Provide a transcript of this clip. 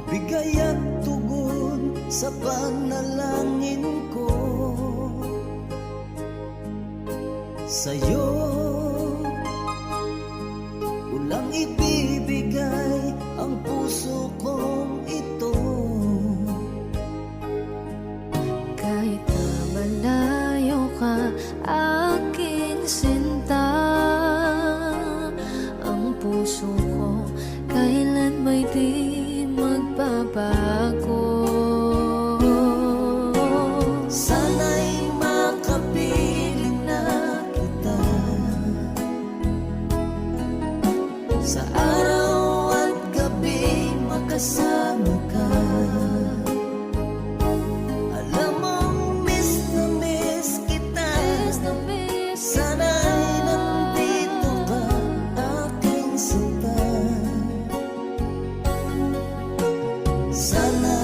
bigay at tugon sa panalangin ko. Sa'yo ulang ibibigay ang puso kong ito. Kahit na malayo ka, aking sinta, ang puso ko kailan may di magbabago. Sana'y makapiling na kita sa araw at gabi, makasama ka. Alam mong miss na miss kita, sana'y nandito ka, aking sinta. Sana